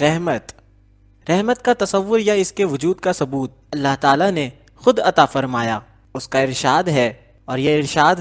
رحمت رحمت کا تصور یا اس کے وجود کا ثبوت اللہ تعالیٰ نے خود عطا فرمایا۔ اس کا ارشاد ہے، اور یہ ارشاد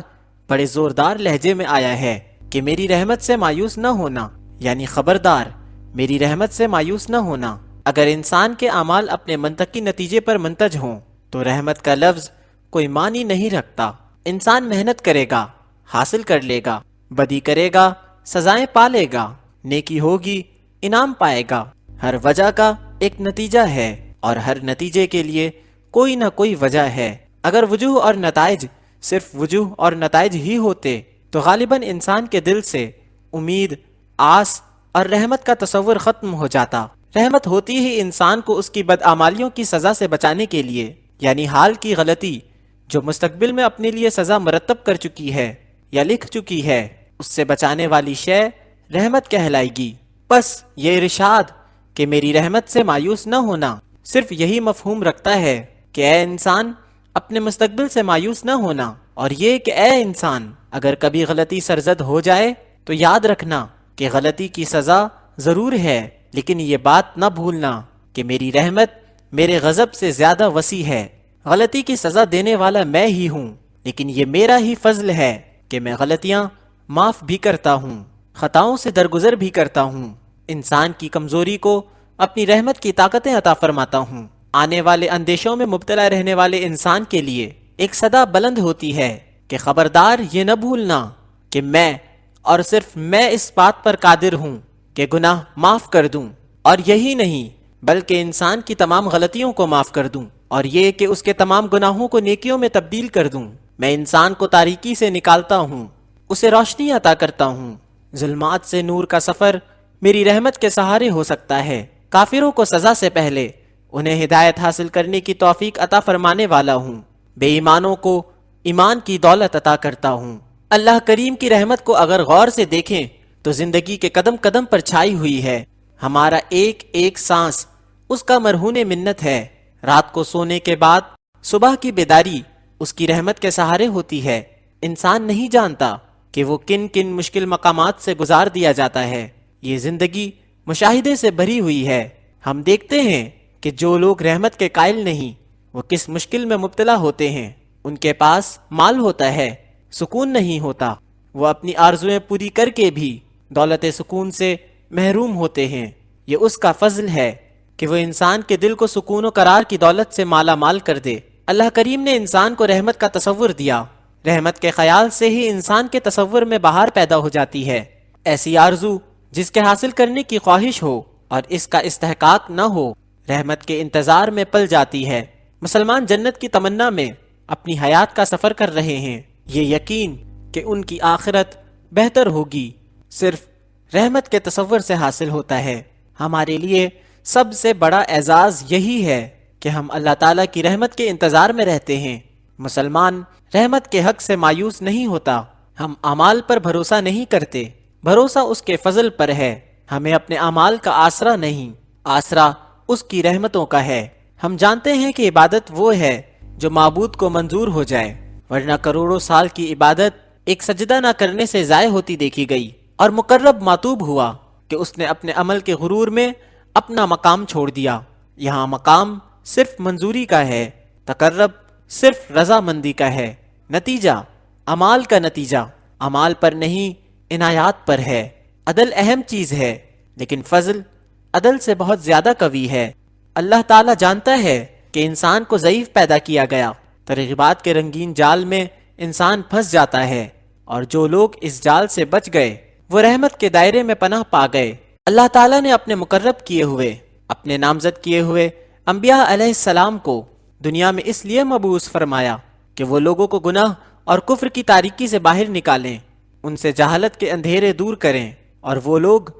بڑے زوردار لہجے میں آیا ہے کہ میری رحمت سے مایوس نہ ہونا، یعنی خبردار میری رحمت سے مایوس نہ ہونا۔ اگر انسان کے اعمال اپنے منطقی نتیجے پر منتج ہوں تو رحمت کا لفظ کوئی معنی نہیں رکھتا۔ انسان محنت کرے گا، حاصل کر لے گا، بدی کرے گا، سزائیں پا لے گا، نیکی ہوگی، انعام پائے گا۔ ہر وجہ کا ایک نتیجہ ہے اور ہر نتیجے کے لیے کوئی نہ کوئی وجہ ہے۔ اگر وجوہ اور نتائج صرف وجوہ اور نتائج ہی ہوتے تو غالباً انسان کے دل سے امید، آس اور رحمت کا تصور ختم ہو جاتا۔ رحمت ہوتی ہی انسان کو اس کی بدعمالیوں کی سزا سے بچانے کے لیے، یعنی حال کی غلطی جو مستقبل میں اپنے لیے سزا مرتب کر چکی ہے یا لکھ چکی ہے، اس سے بچانے والی شے رحمت کہلائے گی۔ بس یہ ارشاد کہ میری رحمت سے مایوس نہ ہونا صرف یہی مفہوم رکھتا ہے کہ اے انسان اپنے مستقبل سے مایوس نہ ہونا، اور یہ کہ اے انسان اگر کبھی غلطی سرزد ہو جائے تو یاد رکھنا کہ غلطی کی سزا ضرور ہے، لیکن یہ بات نہ بھولنا کہ میری رحمت میرے غضب سے زیادہ وسیع ہے۔ غلطی کی سزا دینے والا میں ہی ہوں، لیکن یہ میرا ہی فضل ہے کہ میں غلطیاں معاف بھی کرتا ہوں، خطاؤں سے درگزر بھی کرتا ہوں، انسان کی کمزوری کو اپنی رحمت کی طاقتیں عطا فرماتا ہوں۔ آنے والے اندیشوں میں مبتلا رہنے والے انسان کے لیے ایک صدا بلند ہوتی ہے کہ خبردار یہ نہ بھولنا کہ میں اور صرف میں اس بات پر قادر ہوں کہ گناہ معاف کر دوں، اور یہی نہیں بلکہ انسان کی تمام غلطیوں کو معاف کر دوں، اور یہ کہ اس کے تمام گناہوں کو نیکیوں میں تبدیل کر دوں۔ میں انسان کو تاریکی سے نکالتا ہوں، اسے روشنی عطا کرتا ہوں۔ ظلمات سے نور کا سفر میری رحمت کے سہارے ہو سکتا ہے۔ کافروں کو سزا سے پہلے انہیں ہدایت حاصل کرنے کی توفیق عطا فرمانے والا ہوں۔ بے ایمانوں کو ایمان کی دولت عطا کرتا ہوں۔ اللہ کریم کی رحمت کو اگر غور سے دیکھیں تو زندگی کے قدم قدم پر چھائی ہوئی ہے۔ ہمارا ایک ایک سانس اس کا مرہون منت ہے۔ رات کو سونے کے بعد صبح کی بیداری اس کی رحمت کے سہارے ہوتی ہے۔ انسان نہیں جانتا کہ وہ کن کن مشکل مقامات سے گزار دیا جاتا ہے۔ یہ زندگی مشاہدے سے بھری ہوئی ہے۔ ہم دیکھتے ہیں کہ جو لوگ رحمت کے قائل نہیں، وہ کس مشکل میں مبتلا ہوتے ہیں۔ ان کے پاس مال ہوتا ہے، سکون نہیں ہوتا۔ وہ اپنی آرزویں پوری کر کے بھی دولت سکون سے محروم ہوتے ہیں۔ یہ اس کا فضل ہے کہ وہ انسان کے دل کو سکون و قرار کی دولت سے مالا مال کر دے۔ اللہ کریم نے انسان کو رحمت کا تصور دیا۔ رحمت کے خیال سے ہی انسان کے تصور میں بہار پیدا ہو جاتی ہے۔ ایسی آرزو جس کے حاصل کرنے کی خواہش ہو اور اس کا استحقاق نہ ہو، رحمت کے انتظار میں پل جاتی ہے۔ مسلمان جنت کی تمنا میں اپنی حیات کا سفر کر رہے ہیں۔ یہ یقین کہ ان کی آخرت بہتر ہوگی صرف رحمت کے تصور سے حاصل ہوتا ہے۔ ہمارے لیے سب سے بڑا اعزاز یہی ہے کہ ہم اللہ تعالیٰ کی رحمت کے انتظار میں رہتے ہیں۔ مسلمان رحمت کے حق سے مایوس نہیں ہوتا۔ ہم اعمال پر بھروسہ نہیں کرتے، بھروسہ اس کے فضل پر ہے۔ ہمیں اپنے اعمال کا آسرا نہیں، آسرا اس کی رحمتوں کا ہے۔ ہم جانتے ہیں کہ عبادت وہ ہے جو معبود کو منظور ہو جائے، ورنہ کروڑوں سال کی عبادت ایک سجدہ نہ کرنے سے ضائع ہوتی دیکھی گئی، اور مقرب ماتوب ہوا کہ اس نے اپنے عمل کے غرور میں اپنا مقام چھوڑ دیا۔ یہاں مقام صرف منظوری کا ہے، تقرب صرف رضا مندی کا ہے۔ نتیجہ اعمال کا نتیجہ اعمال پر نہیں، عنایات پر ہے۔ عدل اہم چیز ہے، لیکن فضل عدل سے بہت زیادہ قوی ہے۔ اللہ تعالیٰ جانتا ہے کہ انسان کو ضعیف پیدا کیا گیا۔ ترغیبات کے رنگین جال میں انسان پھنس جاتا ہے، اور جو لوگ اس جال سے بچ گئے وہ رحمت کے دائرے میں پناہ پا گئے۔ اللہ تعالیٰ نے اپنے مقرب کیے ہوئے، اپنے نامزد کیے ہوئے انبیاء علیہ السلام کو دنیا میں اس لیے مبعوث فرمایا کہ وہ لوگوں کو گناہ اور کفر کی تاریکی سے باہر نکالیں، ان سے جہالت کے اندھیرے دور کریں، اور وہ لوگ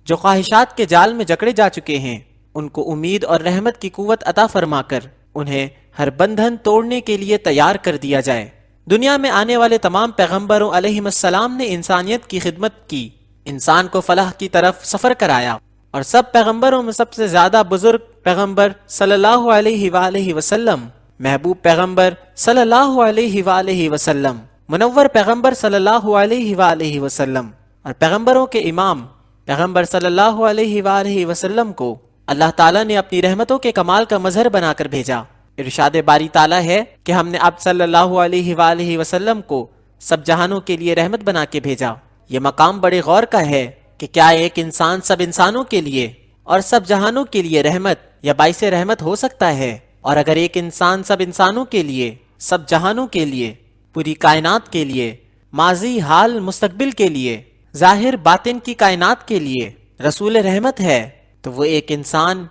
جو خواہشات کے جال میں جکڑے جا چکے ہیں ان کو امید اور رحمت کی قوت عطا فرما کر انہیں ہر بندھن توڑنے کے لیے تیار کر دیا جائے۔ دنیا میں آنے والے تمام پیغمبروں علیہ السلام نے انسانیت کی خدمت کی، انسان کو فلاح کی طرف سفر کرایا، اور سب پیغمبروں میں سب سے زیادہ بزرگ پیغمبر صلی اللہ علیہ وآلہ وسلم، محبوب پیغمبر صلی اللہ علیہ وآلہ وسلم، منور پیغمبر صلی اللہ علیہ وآلہ وسلم، اور پیغمبروں کے امام پیغمبر صلی اللہ علیہ وآلہ وسلم کو اللہ تعالیٰ نے اپنی رحمتوں کے کمال کا مظہر بنا کر بھیجا۔ ارشاد باری تعالیٰ ہے کہ ہم نے آپ صلی اللہ علیہ وآلہ وسلم کو سب جہانوں کے لیے رحمت بنا کے بھیجا۔ یہ مقام بڑے غور کا ہے کہ کیا ایک انسان سب انسانوں کے لیے اور سب جہانوں کے لیے رحمت یا باعث رحمت ہو سکتا ہے؟ اور اگر ایک انسان سب انسانوں کے لیے، سب جہانوں کے لیے، پوری کائنات کے لیے، ماضی، حال، مستقبل کے لیے، ظاہر باطن کی کائنات کے لیے رسول رحمت ہے، تو وہ ایک انسان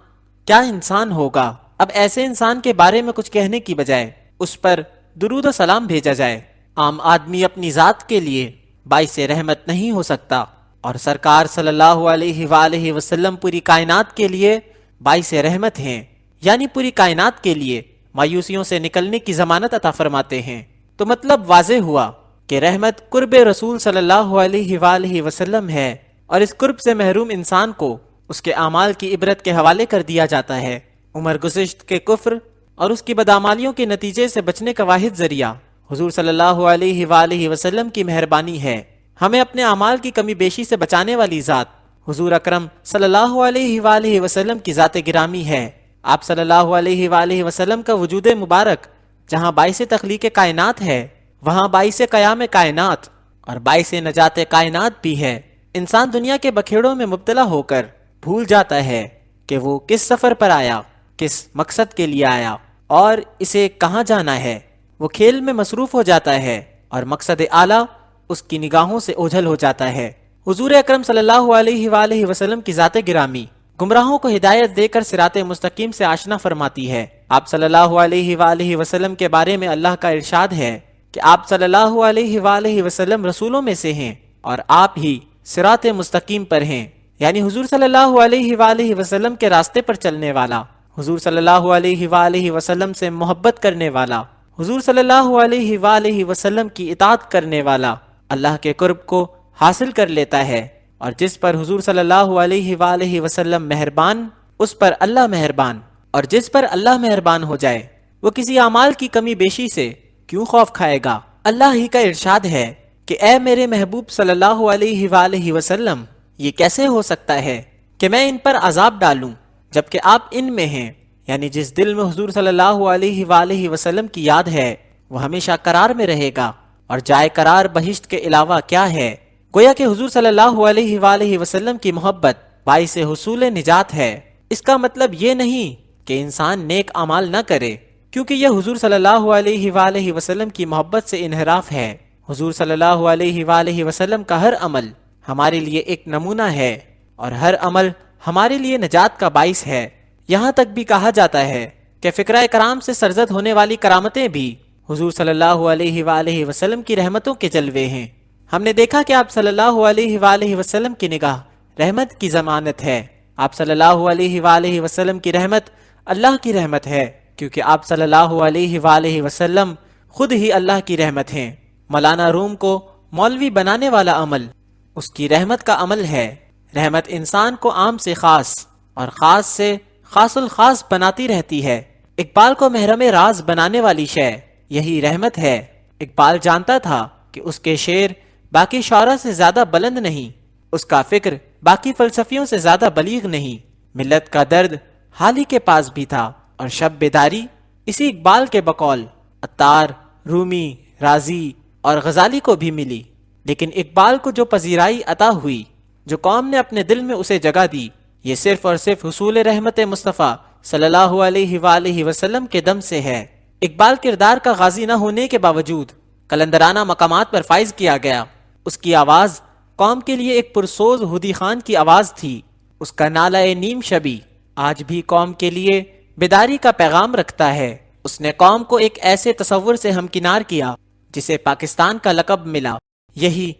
کیا انسان ہوگا؟ اب ایسے انسان کے بارے میں کچھ کہنے کی بجائے اس پر درود و سلام بھیجا جائے۔ عام آدمی اپنی ذات کے لیے باعث رحمت نہیں ہو سکتا، اور سرکار صلی اللہ علیہ وآلہ وسلم پوری کائنات کے لیے باعث رحمت ہیں، یعنی پوری کائنات کے لیے مایوسیوں سے نکلنے کی ضمانت عطا فرماتے ہیں۔ تو مطلب واضح ہوا کہ رحمت قرب رسول صلی اللہ علیہ وآلہ وسلم ہے، اور اس قرب سے محروم انسان کو اس کے اعمال کی عبرت کے حوالے کر دیا جاتا ہے۔ عمر گزشت کے کفر اور اس کی بدعمالیوں کے نتیجے سے بچنے کا واحد ذریعہ حضور صلی اللہ علیہ وآلہ وسلم کی مہربانی ہے۔ ہمیں اپنے اعمال کی کمی بیشی سے بچانے والی ذات حضور اکرم صلی اللہ علیہ وآلہ وسلم کی ذات گرامی ہے۔ آپ صلی اللہ علیہ وآلہ وسلم کا وجود مبارک جہاں باعث تخلیق کائنات ہے، وہاں باعث قیام کائنات اور باعث نجات کائنات بھی ہے۔ انسان دنیا کے بکھیڑوں میں مبتلا ہو کر بھول جاتا ہے کہ وہ کس سفر پر آیا، کس مقصد کے لیے آیا اور اسے کہاں جانا ہے۔ وہ کھیل میں مصروف ہو جاتا ہے اور مقصد اعلیٰ اس کی نگاہوں سے اوجھل ہو جاتا ہے۔ حضور اکرم صلی اللہ علیہ وآلہ وسلم کی ذات گرامی گمراہوں کو ہدایت دے کر صراط مستقیم سے آشنا فرماتی ہے۔ آپ صلی اللہ علیہ وآلہ وسلم کے بارے میں اللہ کا ارشاد ہے کہ آپ صلی اللہ علیہ وآلہ وسلم رسولوں میں سے ہیں اور آپ ہی صراط مستقیم پر ہیں، یعنی حضور صلی اللہ علیہ وآلہ وسلم کے راستے پر چلنے والا، حضور صلی اللہ علیہ وآلہ وسلم سے محبت کرنے والا، حضور صلی اللہ علیہ وآلہ وسلم کی اطاعت کرنے والا اللہ کے قرب کو حاصل کر لیتا ہے، اور جس پر حضور صلی اللہ علیہ وآلہ وسلم مہربان اس پر اللہ مہربان، اور جس پر اللہ مہربان ہو جائے وہ کسی اعمال کی کمی بیشی سے کیوں خوف کھائے گا؟ اللہ ہی کا ارشاد ہے کہ اے میرے محبوب صلی اللہ علیہ وآلہ وسلم، یہ کیسے ہو سکتا ہے کہ میں ان پر عذاب ڈالوں جبکہ آپ ان میں ہیں، یعنی جس دل میں حضور صلی اللہ علیہ وآلہ وسلم کی یاد ہے وہ ہمیشہ قرار میں رہے گا، اور جائے قرار بہشت کے علاوہ کیا ہے؟ گویا کہ حضور صلی اللہ علیہ وآلہ وسلم کی محبت باعث حصول نجات ہے۔ اس کا مطلب یہ نہیں کہ انسان نیک اعمال نہ کرے، کیونکہ یہ حضور صلی اللہ علیہ وآلہ وسلم کی محبت سے انحراف ہے۔ حضور صلی اللہ علیہ وآلہ وسلم کا ہر عمل ہمارے لیے ایک نمونہ ہے، اور ہر عمل ہمارے لیے نجات کا باعث ہے۔ یہاں تک بھی کہا جاتا ہے کہ فقراء کرام سے سرزد ہونے والی کرامتیں بھی حضور صلی اللہ علیہ وآلہ وسلم کی رحمتوں کے جلوے ہیں۔ ہم نے دیکھا کہ آپ صلی اللہ علیہ وآلہ وسلم کی نگاہ رحمت کی ضمانت ہے۔ آپ صلی اللہ علیہ وآلہ وسلم کی رحمت اللہ کی رحمت ہے، کیونکہ آپ صلی اللہ علیہ وآلہ وسلم خود ہی اللہ کی رحمت ہیں۔ مولانا روم کو مولوی بنانے والا عمل اس کی رحمت کا عمل ہے۔ رحمت انسان کو عام سے خاص اور خاص سے خاص الخاص بناتی رہتی ہے۔ اقبال کو محرم راز بنانے والی شے یہی رحمت ہے۔ اقبال جانتا تھا کہ اس کے شعر باقی شعراء سے زیادہ بلند نہیں، اس کا فکر باقی فلسفیوں سے زیادہ بلیغ نہیں۔ ملت کا درد حال ہی کے پاس بھی تھا، اور شب بیداری اسی اقبال کے بقول عطار، رومی، رازی اور غزالی کو بھی ملی۔ لیکن اقبال کو جو پذیرائی عطا ہوئی، جو قوم نے اپنے دل میں اسے جگہ دی، یہ صرف اور صرف حصول رحمت مصطفیٰ صلی اللہ علیہ وآلہ وسلم کے دم سے ہے۔ اقبال کردار کا غازی نہ ہونے کے باوجود قلندرانہ مقامات پر فائز کیا گیا۔ اس کی آواز قوم کے لیے ایک پرسوز ہودی خان کی آواز تھی۔ اس کا نالہ نیم شبی آج بھی قوم کے لیے بیداری کا پیغام رکھتا ہے۔ اس نے قوم کو ایک ایسے تصور سے ہمکنار کیا جسے پاکستان کا لقب ملا۔ یہی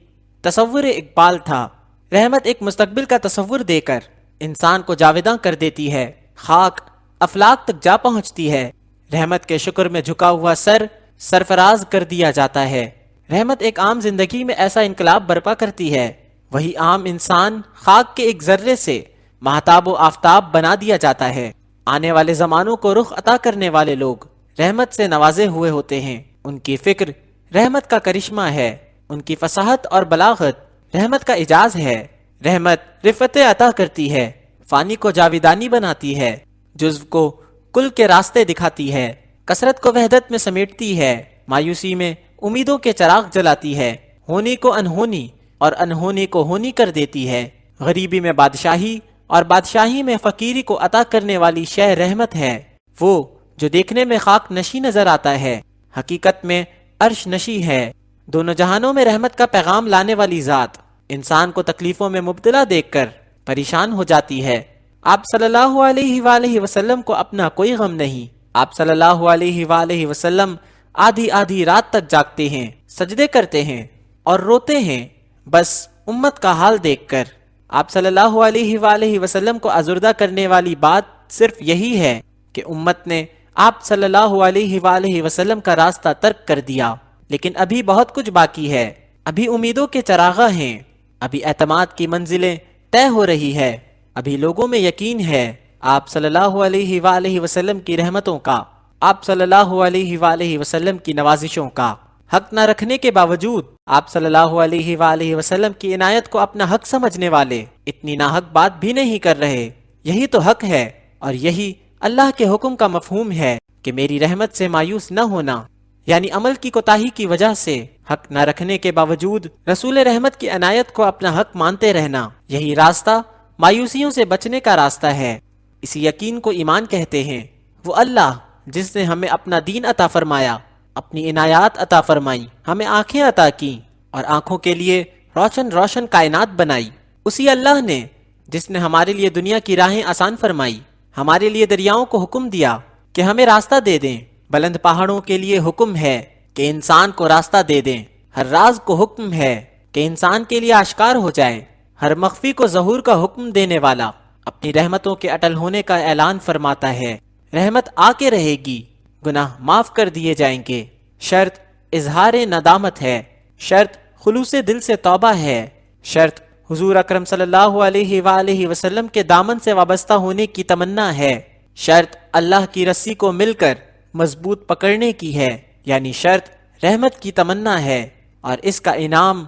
تصور اقبال تھا۔ رحمت ایک مستقبل کا تصور دے کر انسان کو جاویداں کر دیتی ہے، خاک افلاک تک جا پہنچتی ہے۔ رحمت کے شکر میں جھکا ہوا سر سرفراز کر دیا جاتا ہے۔ رحمت ایک عام زندگی میں ایسا انقلاب برپا کرتی ہے، وہی عام انسان خاک کے ایک ذرے سے مہتاب و آفتاب بنا دیا جاتا ہے۔ آنے والے زمانوں کو رخ عطا کرنے والے لوگ رحمت سے نوازے ہوئے ہوتے ہیں۔ ان کی فکر رحمت کا کرشمہ ہے، ان کی فصاحت اور بلاغت رحمت کا اعجاز ہے۔ رحمت رفعت عطا کرتی ہے، فانی کو جاویدانی بناتی ہے، جزو کو کل کے راستے دکھاتی ہے، کثرت کو وحدت میں سمیٹتی ہے، مایوسی میں امیدوں کے چراغ جلاتی ہے، ہونی کو انہونی اور انہونی کو ہونی کر دیتی ہے، غریبی میں بادشاہی اور بادشاہی میں فقیری کو عطا کرنے والی شے رحمت ہے۔ وہ جو دیکھنے میں خاک نشی نظر آتا ہے، حقیقت میں عرش نشی ہے۔ دونوں جہانوں میں رحمت کا پیغام لانے والی ذات انسان کو تکلیفوں میں مبتلا دیکھ کر پریشان ہو جاتی ہے۔ آپ صلی اللہ علیہ وآلہ وسلم کو اپنا کوئی غم نہیں۔ آپ صلی اللہ علیہ وآلہ وسلم آدھی آدھی رات تک جاگتے ہیں، سجدے کرتے ہیں اور روتے ہیں، بس امت کا حال دیکھ کر۔ آپ صلی اللہ علیہ وآلہ وسلم کو ازردہ کرنے والی بات صرف یہی ہے کہ امت نے آپ صلی اللہ علیہ وآلہ وسلم کا راستہ ترک کر دیا، لیکن ابھی بہت کچھ باقی ہے، ابھی امیدوں کے چراغاں ہیں، ابھی اعتماد کی منزلیں طے ہو رہی ہے، ابھی لوگوں میں یقین ہے آپ صلی اللہ علیہ وآلہ وسلم کی رحمتوں کا، آپ صلی اللہ علیہ وآلہ وسلم کی نوازشوں کا۔ حق نہ رکھنے کے باوجود آپ صلی اللہ علیہ وآلہ وسلم کی عنایت کو اپنا حق سمجھنے والے اتنی ناحق بات بھی نہیں کر رہے۔ یہی تو حق ہے اور یہی اللہ کے حکم کا مفہوم ہے کہ میری رحمت سے مایوس نہ ہونا، یعنی عمل کی کوتاہی کی وجہ سے حق نہ رکھنے کے باوجود رسول رحمت کی عنایت کو اپنا حق مانتے رہنا، یہی راستہ مایوسیوں سے بچنے کا راستہ ہے۔ اسی یقین کو ایمان کہتے ہیں۔ وہ اللہ جس نے ہمیں اپنا دین عطا فرمایا، اپنی عنایات عطا فرمائی، ہمیں آنکھیں عطا کی اور آنکھوں کے لیے روشن روشن کائنات بنائی، اسی اللہ نے جس نے ہمارے لیے دنیا کی راہیں آسان فرمائی، ہمارے لیے دریاؤں کو حکم دیا کہ ہمیں راستہ دے دیں، بلند پہاڑوں کے لیے حکم ہے کہ انسان کو راستہ دے دیں، ہر راز کو حکم ہے کہ انسان کے لیے آشکار ہو جائے، ہر مخفی کو ظہور کا حکم دینے والا اپنی رحمتوں کے اٹل ہونے کا اعلان فرماتا ہے۔ رحمت آ کے رہے گی، گناہ معاف کر دیے جائیں گے، شرط اظہار ندامت ہے، شرط خلوص دل سے توبہ ہے، شرط حضور اکرم صلی اللہ علیہ وآلہ وسلم کے دامن سے وابستہ ہونے کی تمنا ہے، شرط اللہ کی رسی کو مل کر مضبوط پکڑنے کی ہے، یعنی شرط رحمت کی تمنا ہے، اور اس کا انعام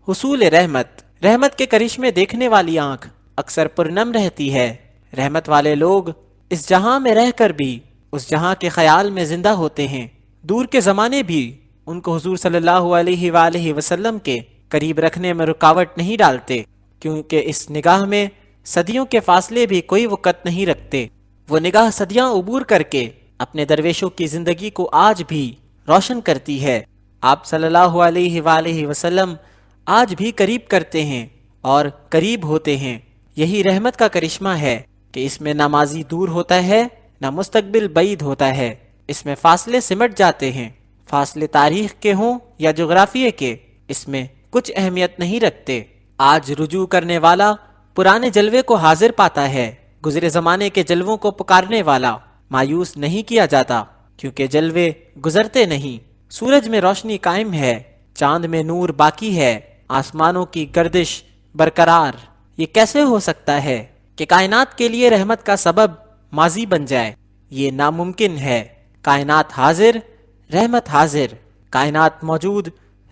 حصول رحمت۔ رحمت کے کرشمے دیکھنے والی آنکھ اکثر پرنم رہتی ہے۔ رحمت والے لوگ اس جہاں میں رہ کر بھی اس جہاں کے خیال میں زندہ ہوتے ہیں۔ دور کے زمانے بھی ان کو حضور صلی اللہ علیہ وآلہ وسلم کے قریب رکھنے میں رکاوٹ نہیں ڈالتے، کیونکہ اس نگاہ میں صدیوں کے فاصلے بھی کوئی وقت نہیں رکھتے۔ وہ نگاہ صدیاں عبور کر کے اپنے درویشوں کی زندگی کو آج بھی روشن کرتی ہے۔ آپ صلی اللہ علیہ وآلہ وسلم آج بھی قریب کرتے ہیں اور قریب ہوتے ہیں۔ یہی رحمت کا کرشمہ ہے کہ اس میں نہ ماضی دور ہوتا ہے نہ مستقبل بعید ہوتا ہے، اس میں فاصلے سمٹ جاتے ہیں، فاصلے تاریخ کے ہوں یا جغرافیے کے، اس میں کچھ اہمیت نہیں رکھتے۔ آج رجوع کرنے والا پرانے جلوے کو حاضر پاتا ہے، گزرے زمانے کے جلووں کو پکارنے والا مایوس نہیں کیا جاتا، کیونکہ جلوے گزرتے نہیں۔ سورج میں روشنی قائم ہے، چاند میں نور باقی ہے، آسمانوں کی گردش برقرار۔ یہ کیسے ہو سکتا ہے کہ کائنات کے لیے رحمت کا سبب ماضی بن جائے؟ یہ ناممکن ہے۔ کائنات حاضر، رحمت حاضر، کائنات موجود،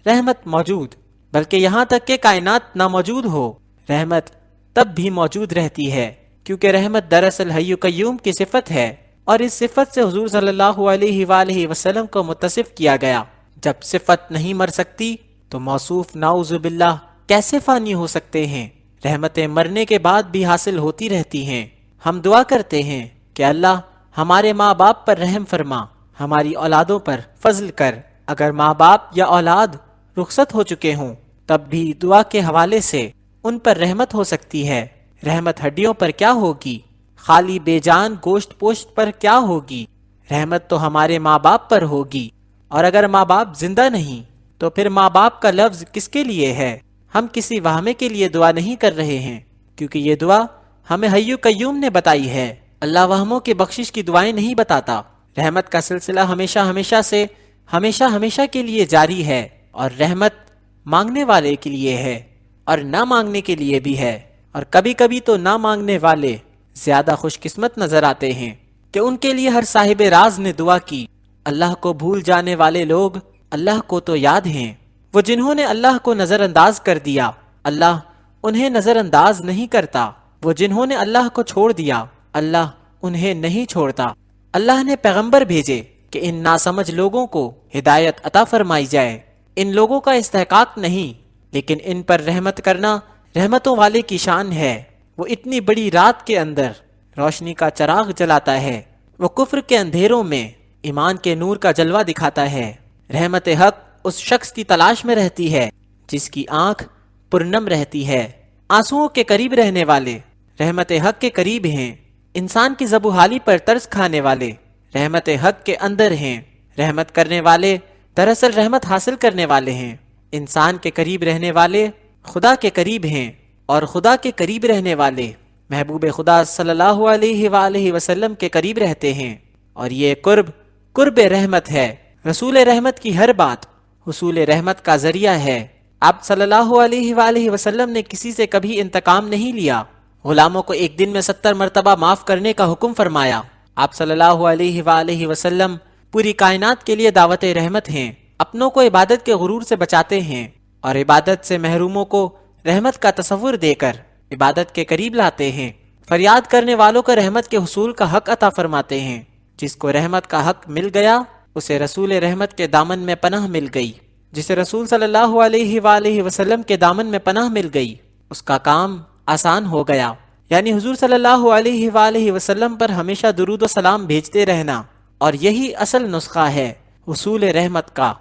رحمت موجود، بلکہ یہاں تک کہ کائنات نہ موجود ہو، رحمت تب بھی موجود رہتی ہے، کیونکہ رحمت دراصل حی قیوم کی صفت ہے، اور اس صفت سے حضور صلی اللہ علیہ وآلہ وسلم کو متصف کیا گیا۔ جب صفت نہیں مر سکتی تو موصوف نعوذ باللہ کیسے فانی ہو سکتے ہیں؟ رحمتیں مرنے کے بعد بھی حاصل ہوتی رہتی ہیں۔ ہم دعا کرتے ہیں کہ اللہ ہمارے ماں باپ پر رحم فرما، ہماری اولادوں پر فضل کر۔ اگر ماں باپ یا اولاد رخصت ہو چکے ہوں تب بھی دعا کے حوالے سے ان پر رحمت ہو سکتی ہے۔ رحمت ہڈیوں پر کیا ہوگی، خالی بے جان گوشت پوشت پر کیا ہوگی؟ رحمت تو ہمارے ماں باپ پر ہوگی، اور اگر ماں باپ زندہ نہیں تو پھر ماں باپ کا لفظ کس کے لیے ہے؟ ہم کسی وہمے کے لیے دعا نہیں کر رہے ہیں، کیونکہ یہ دعا ہمیں حی قیوم نے بتائی ہے۔ اللہ وہموں کے بخشش کی دعائیں نہیں بتاتا۔ رحمت کا سلسلہ ہمیشہ ہمیشہ سے ہمیشہ ہمیشہ کے لیے جاری ہے، اور رحمت مانگنے والے کے لیے ہے اور نہ مانگنے کے لیے بھی ہے، اور کبھی کبھی تو نہ مانگنے والے زیادہ خوش قسمت نظر آتے ہیں کہ ان کے لیے ہر صاحب راز نے دعا کی۔ اللہ کو بھول جانے والے لوگ اللہ کو تو یاد ہیں، وہ جنہوں نے اللہ کو نظر انداز کر دیا۔ اللہ انہیں نظر انداز نہیں کرتا۔ وہ جنہوں نے اللہ کو چھوڑ دیا، اللہ انہیں نہیں چھوڑتا۔ اللہ نے پیغمبر بھیجے کہ ان ناسمجھ لوگوں کو ہدایت عطا فرمائی جائے۔ ان لوگوں کا استحقاق نہیں، لیکن ان پر رحمت کرنا رحمتوں والے کی شان ہے۔ وہ اتنی بڑی رات کے اندر روشنی کا چراغ جلاتا ہے، وہ کفر کے اندھیروں میں ایمان کے نور کا جلوہ دکھاتا ہے۔ رحمت حق اس شخص کی تلاش میں رہتی ہے جس کی آنکھ پرنم رہتی ہے۔ آنسوؤں کے قریب رہنے والے رحمت حق کے قریب ہیں۔ انسان کی ذب و حالی پر ترس کھانے والے رحمت حق کے اندر ہیں۔ رحمت کرنے والے دراصل رحمت حاصل کرنے والے ہیں۔ انسان کے قریب رہنے والے خدا کے قریب ہیں، اور خدا کے قریب رہنے والے محبوب خدا صلی اللہ علیہ وآلہ وسلم کے قریب رہتے ہیں، اور یہ قرب رحمت ہے۔ رسول رحمت کی ہر بات حصول رحمت کا ذریعہ ہے۔ آپ صلی اللہ علیہ وآلہ وسلم نے کسی سے کبھی انتقام نہیں لیا۔ غلاموں کو ایک دن میں 70 مرتبہ معاف کرنے کا حکم فرمایا۔ آپ صلی اللہ علیہ وآلہ وسلم پوری کائنات کے لیے دعوت رحمت ہیں۔ اپنوں کو عبادت کے غرور سے بچاتے ہیں، اور عبادت سے محروموں کو رحمت کا تصور دے کر عبادت کے قریب لاتے ہیں۔ فریاد کرنے والوں کو رحمت کے حصول کا حق عطا فرماتے ہیں۔ جس کو رحمت کا حق مل گیا اسے رسول رحمت کے دامن میں پناہ مل گئی۔ جسے رسول صلی اللہ علیہ وآلہ وسلم کے دامن میں پناہ مل گئی، اس کا کام آسان ہو گیا۔ یعنی حضور صلی اللہ علیہ وآلہ وسلم پر ہمیشہ درود و سلام بھیجتے رہنا، اور یہی اصل نسخہ ہے حصول رحمت کا۔